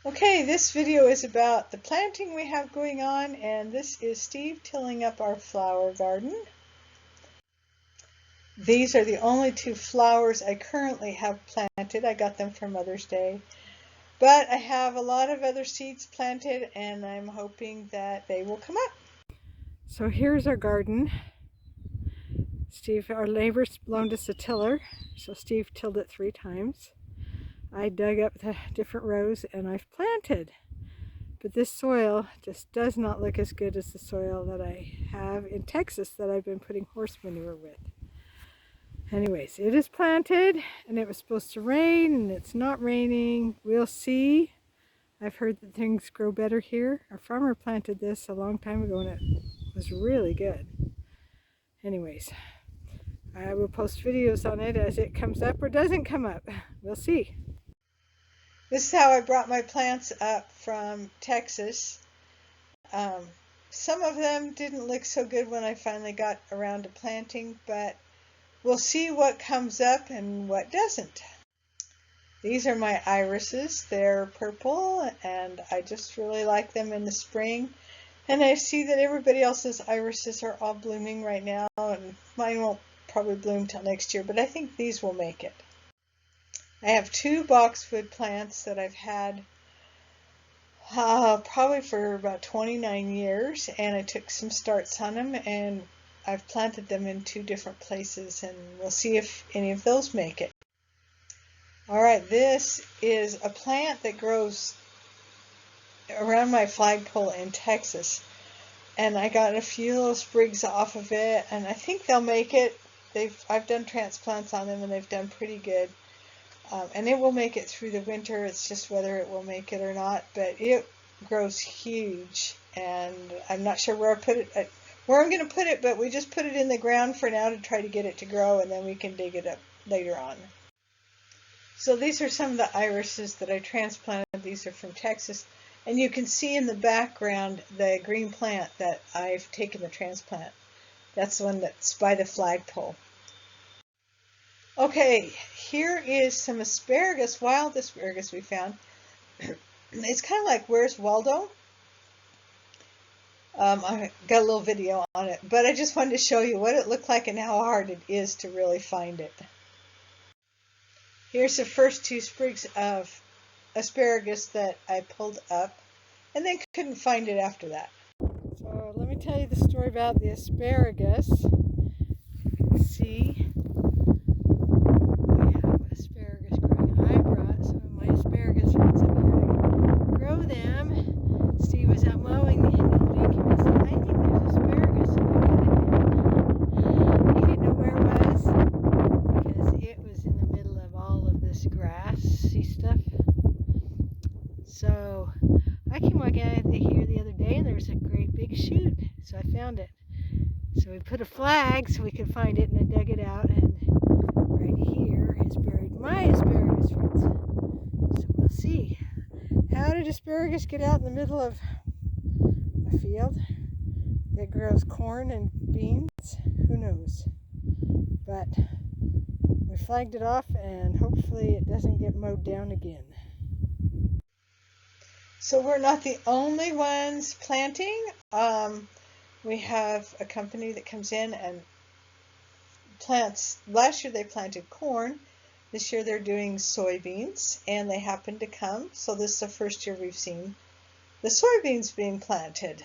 Okay, this video is about the planting we have going on, and this is Steve tilling up our flower garden. These are the only two flowers I currently have planted. I got them for Mother's Day. But I have a lot of other seeds planted, and I'm hoping that they will come up. So here's our garden. Steve, our neighbors loaned us a tiller, so Steve tilled it 3 times. I dug up the different rows and I've planted. But this soil just does not look as good as the soil that I have in Texas that I've been putting horse manure with. Anyways, it is planted and it was supposed to rain and it's not raining. We'll see. I've heard that things grow better here. Our farmer planted this a long time ago and it was really good. Anyways, I will post videos on it as it comes up or doesn't come up. We'll see. This is how I brought my plants up from Texas. Some of them didn't look so good when I finally got around to planting, but we'll see what comes up and what doesn't. These are my irises. They're purple and I just really like them in the spring. And I see that everybody else's irises are all blooming right now, and mine won't probably bloom till next year, but I think these will make it. I have 2 boxwood plants that I've had probably for about 29 years, and I took some starts on them, and I've planted them in 2 different places, and we'll see if any of those make it. Alright, this is a plant that grows around my flagpole in Texas, and I got a few little sprigs off of it, and I think they'll make it. I've done transplants on them and they've done pretty good. And it will make it through the winter. It's just whether it will make it or not, but it grows huge, and I'm not sure where I'm going to put it, but we just put it in the ground for now to try to get it to grow, and then we can dig it up later on. So these are some of the irises that I transplanted. These are from Texas, and you can see in the background the green plant that I've taken the transplant. That's the one that's by the flagpole. Okay, here is some asparagus, wild asparagus we found. It's kind of like Where's Waldo? I got a little video on it, but I just wanted to show you what it looked like and how hard it is to really find it. Here's the first 2 sprigs of asparagus that I pulled up, and then couldn't find it after that. So let me tell you the story about the asparagus. See? Asparagus growing. I brought some of my asparagus roots up here to grow them. Steve was out mowing the other day and said, I think there's asparagus in it. He didn't know where it was because it was in the middle of all of this grassy stuff. So I came walking out of here the other day and there was a great big shoot. So I found it. So we put a flag so we could find it, and I dug it out, and right here is buried my asparagus roots. So we'll see. How did asparagus get out in the middle of a field that grows corn and beans? Who knows? But we flagged it off, and hopefully it doesn't get mowed down again. So we're not the only ones planting. We have a company that comes in and plants. Last year they planted corn. This year they're doing soybeans, and they happen to come. So this is the first year we've seen the soybeans being planted.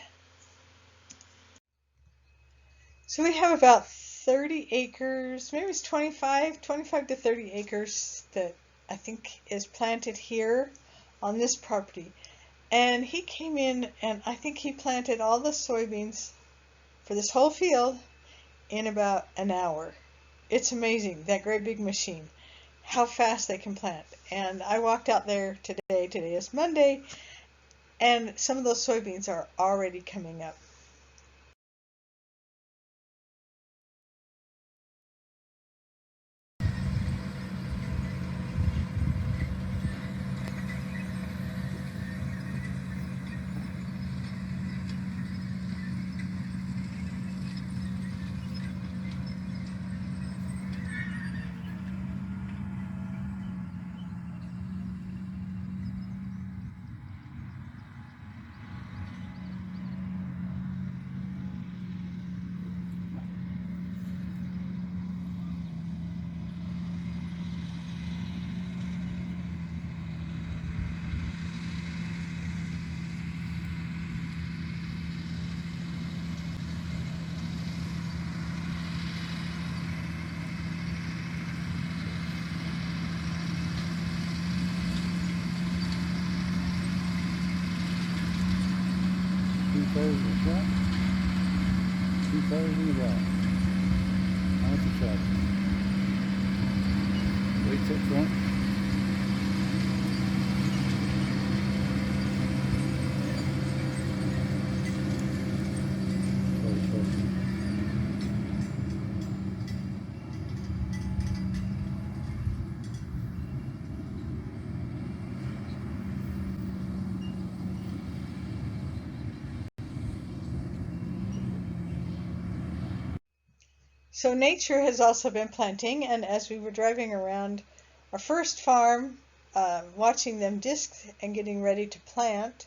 So we have about 30 acres, maybe it's 25 to 30 acres that I think is planted here on this property. And he came in and I think he planted all the soybeans for this whole field in about an hour. It's amazing, that great big machine, how fast they can plant. And I walked out there today is Monday, and some of those soybeans are already coming up. cars in the front, 2 cars in the back. Lots of traffic. Lights up front. Cars parking. So nature has also been planting, and as we were driving around our first farm, watching them disc and getting ready to plant,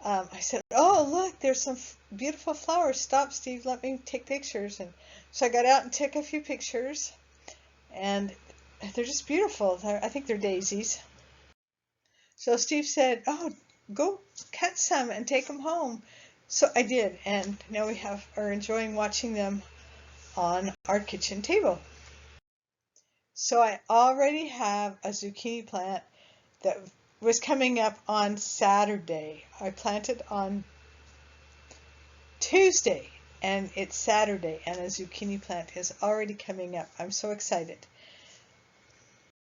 I said, "Oh, look, there's some beautiful flowers. Stop, Steve, let me take pictures." And so I got out and took a few pictures, and they're just beautiful. I think they're daisies. So Steve said, "Oh, go cut some and take them home." So I did, and now we are enjoying watching them on our kitchen table. So I already have a zucchini plant that was coming up on Saturday. I planted on Tuesday and it's Saturday and a zucchini plant is already coming up. I'm so excited.